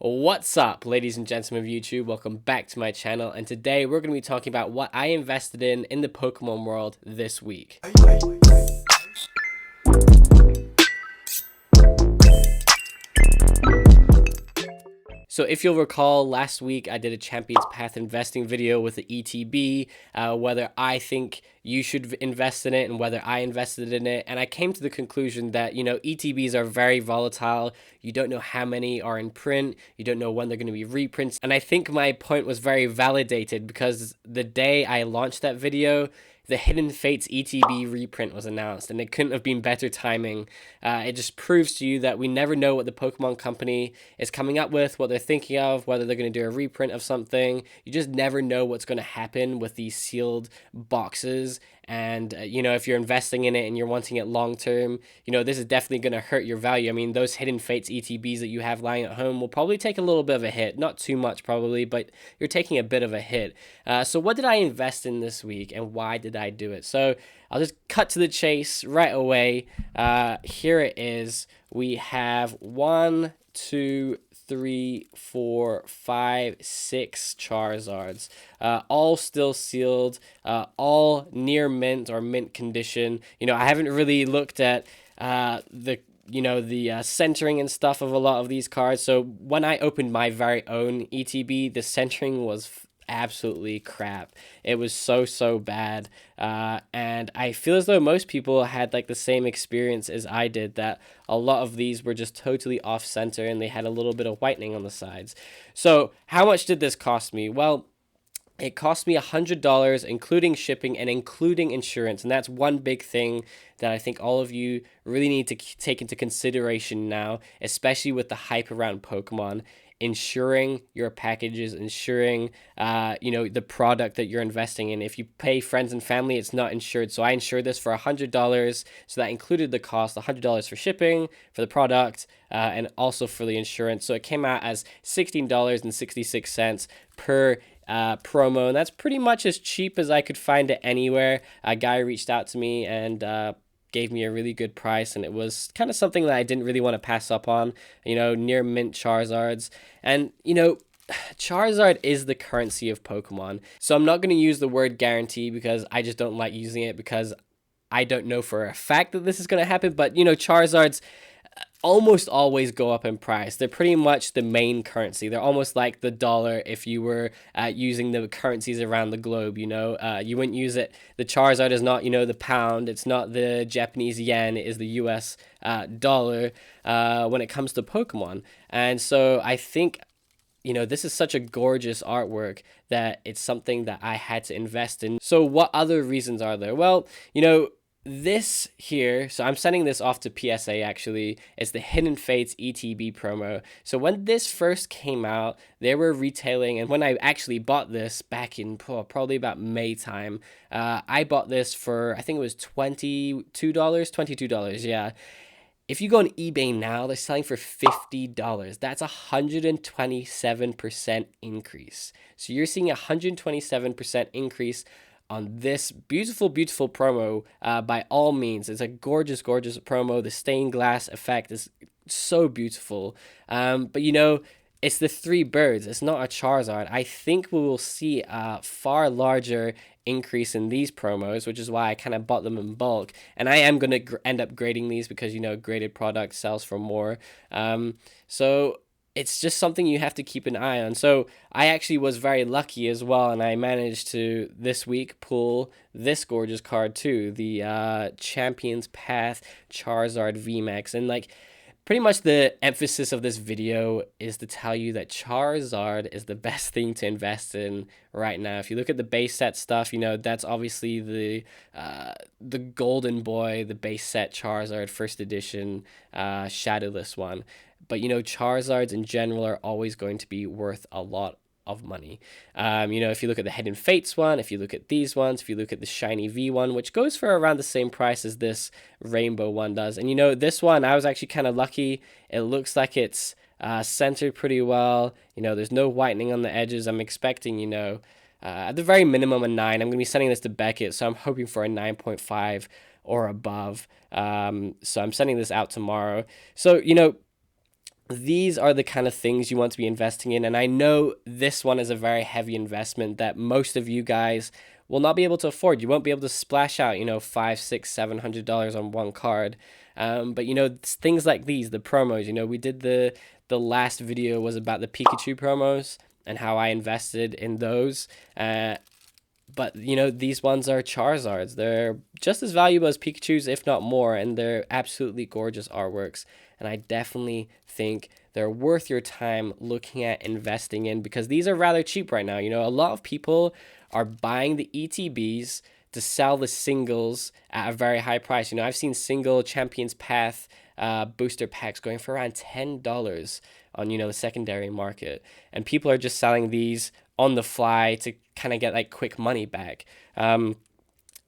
What's up, ladies and gentlemen of YouTube? Welcome back to my channel, and today we're going to be talking about what I invested in the Pokemon world this week. So if you'll recall, last week I did a Champions Path investing video with the ETB, whether I think you should invest in it and whether I invested in it. And I came to the conclusion that, ETBs are very volatile. You don't know how many are in print. You don't know when they're going to be reprints. And I think my point was very validated because the day I launched that video, the Hidden Fates ETB reprint was announced, and it couldn't have been better timing. It just proves to you that we never know what the Pokemon company is coming up with, what they're thinking of, whether they're going to do a reprint of something. You just never know what's going to happen with these sealed boxes. And, if you're investing in it and you're wanting it long term, this is definitely going to hurt your value. I mean, those Hidden Fates ETBs that you have lying at home will probably take a little bit of a hit. Not too much, probably, but you're taking a bit of a hit. So what did I invest in this week and why did I do it? So I'll just cut to the chase right away. Here it is. We have 1, 2, 3, 4, 5, 6 Charizards, all still sealed, all near mint or mint condition. I haven't really looked at the centering and stuff of a lot of these cards. So when I opened my very own ETB, the centering was absolutely crap. It was so bad, and I feel as though most people had like the same experience as I did, that a lot of these were just totally off center and they had a little bit of whitening on the sides. So how much did this cost me? Well, it cost me $100, including shipping and including insurance. And that's one big thing that I think all of you really need to take into consideration now, especially with the hype around Pokemon. Insuring your packages, ensuring the product that you're investing in. If you pay friends and family, it's not insured. So I insured this for $100. So that included the cost, $100 for shipping, for the product, and also for the insurance. So it came out as $16.66 per promo, and that's pretty much as cheap as I could find it anywhere. A guy reached out to me and gave me a really good price, and it was kind of something that I didn't really want to pass up on, near mint Charizards. And Charizard is the currency of Pokemon, so I'm not going to use the word guarantee because I just don't like using it, because I don't know for a fact that this is going to happen. But Charizards almost always go up in price. They're pretty much the main currency. They're almost like the dollar if you were using the currencies around the globe. You wouldn't use it. The Charizard is not the pound. It's not the Japanese yen. It is the US dollar when it comes to Pokemon. And so I think this is such a gorgeous artwork that it's something that I had to invest in. So what other reasons are there? Well, this here, so I'm sending this off to PSA actually, it's the Hidden Fates ETB promo. So when this first came out, they were retailing, and when I actually bought this back in probably about May time, I bought this for, I think it was $22, yeah. If you go on eBay now, they're selling for $50. That's a 127% increase. So you're seeing a 127% increase on this beautiful promo. By all means, it's a gorgeous promo. The stained glass effect is so beautiful, but it's the three birds. It's not a Charizard. I think we will see a far larger increase in these promos, which is why I kind of bought them in bulk. And I am going to end up grading these because graded product sells for more. So it's just something you have to keep an eye on. So I actually was very lucky as well, and I managed to this week pull this gorgeous card too, the Champions Path Charizard VMAX. And pretty much the emphasis of this video is to tell you that Charizard is the best thing to invest in right now. If you look at the base set stuff, that's obviously the golden boy, the base set Charizard first edition, shadowless one. But Charizards in general are always going to be worth a lot of money. If you look at the Hidden Fates one, if you look at these ones, if you look at the Shiny V one, which goes for around the same price as this Rainbow one does. And this one, I was actually kind of lucky. It looks like it's centered pretty well. There's no whitening on the edges. I'm expecting, at the very minimum, a 9. I'm going to be sending this to Beckett, so I'm hoping for a 9.5 or above. So I'm sending this out tomorrow. So, these are the kind of things you want to be investing in. And I know this one is a very heavy investment that most of you guys will not be able to afford. You won't be able to splash out, $500, $600, $700 on one card. But things like these, the promos, we did the last video was about the Pikachu promos and how I invested in those. But these ones are Charizards. They're just as valuable as Pikachu's, if not more, and they're absolutely gorgeous artworks. And I definitely think they're worth your time looking at investing in, because these are rather cheap right now. A lot of people are buying the ETBs to sell the singles at a very high price. I've seen single Champions Path booster packs going for around $10 on the secondary market, and people are just selling these on the fly to kind of get like quick money back.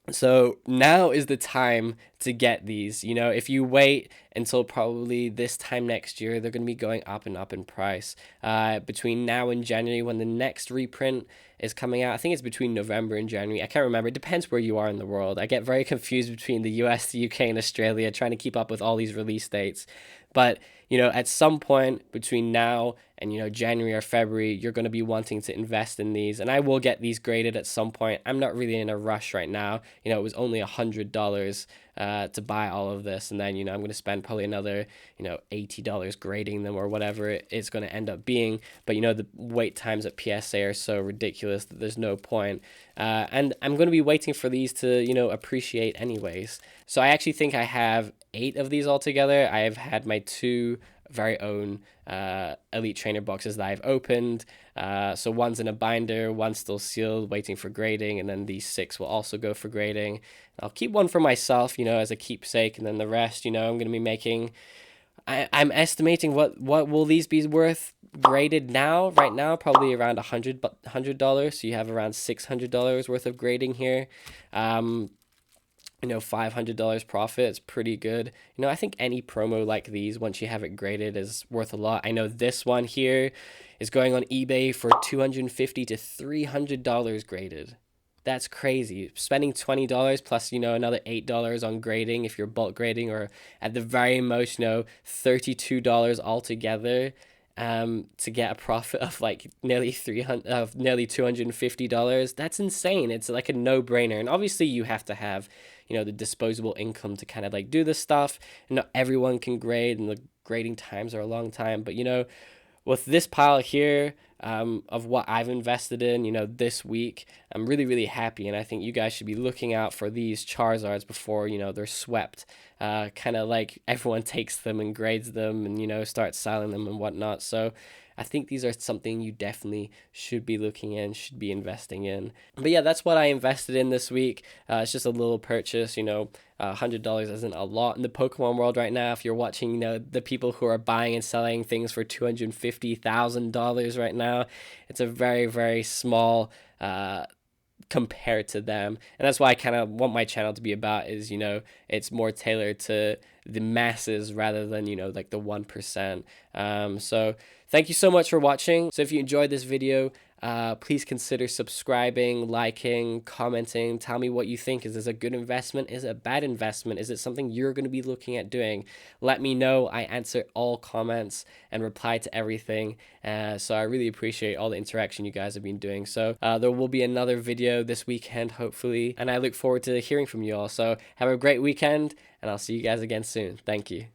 So now is the time to get these. If you wait until probably this time next year, they're going to be going up and up in price. Between now and January, when the next reprint is coming out, I think it's between November and January. I can't remember. It depends where you are in the world. I get very confused between the US, the UK, and Australia, trying to keep up with all these release dates. But at some point between now and January or February, you're going to be wanting to invest in these, and I will get these graded at some point. I'm not really in a rush right now. It was only $100 to buy all of this, and then I'm going to spend probably another $80 grading them or whatever it's going to end up being. But the wait times at PSA are so ridiculous that there's no point. And I'm going to be waiting for these to appreciate anyways. So I actually think I have 8 of these altogether. I have had my 2 very own Elite Trainer boxes that I've opened. So one's in a binder, one's still sealed, waiting for grading, and then these 6 will also go for grading. I'll keep one for myself, as a keepsake, and then the rest, I'm going to be making. I'm estimating what will these be worth graded now. Right now, probably around $100. So you have around $600 worth of grading here. $500 profit. It's pretty good. I think any promo like these, once you have it graded, is worth a lot. I know this one here is going on eBay for $250 to $300 graded. That's crazy. Spending $20 plus, another $8 on grading if you're bulk grading, or at the very most, $32 altogether. To get a profit of like nearly $250. That's insane. It's like a no-brainer. And obviously you have to have the disposable income to kind of like do this stuff, and not everyone can grade, and the grading times are a long time. But with this pile here of what I've invested in this week, I'm really, really happy, and I think you guys should be looking out for these Charizards before they're swept. Kind of like everyone takes them and grades them and starts selling them and whatnot. So I think these are something you definitely should be looking in, should be investing in. But yeah, that's what I invested in this week. It's just a little purchase, $100 isn't a lot in the Pokemon world right now. If you're watching, the people who are buying and selling things for $250,000 right now, it's a very, very small compared to them. And that's why I kind of want my channel to be about is, it's more tailored to the masses rather than, like the 1%. So thank you so much for watching. So if you enjoyed this video, please consider subscribing, liking, commenting. Tell me what you think. Is this a good investment? Is it a bad investment? Is it something you're going to be looking at doing? Let me know. I answer all comments and reply to everything. So I really appreciate all the interaction you guys have been doing. So there will be another video this weekend, hopefully. And I look forward to hearing from you all. So have a great weekend, and I'll see you guys again soon. Thank you.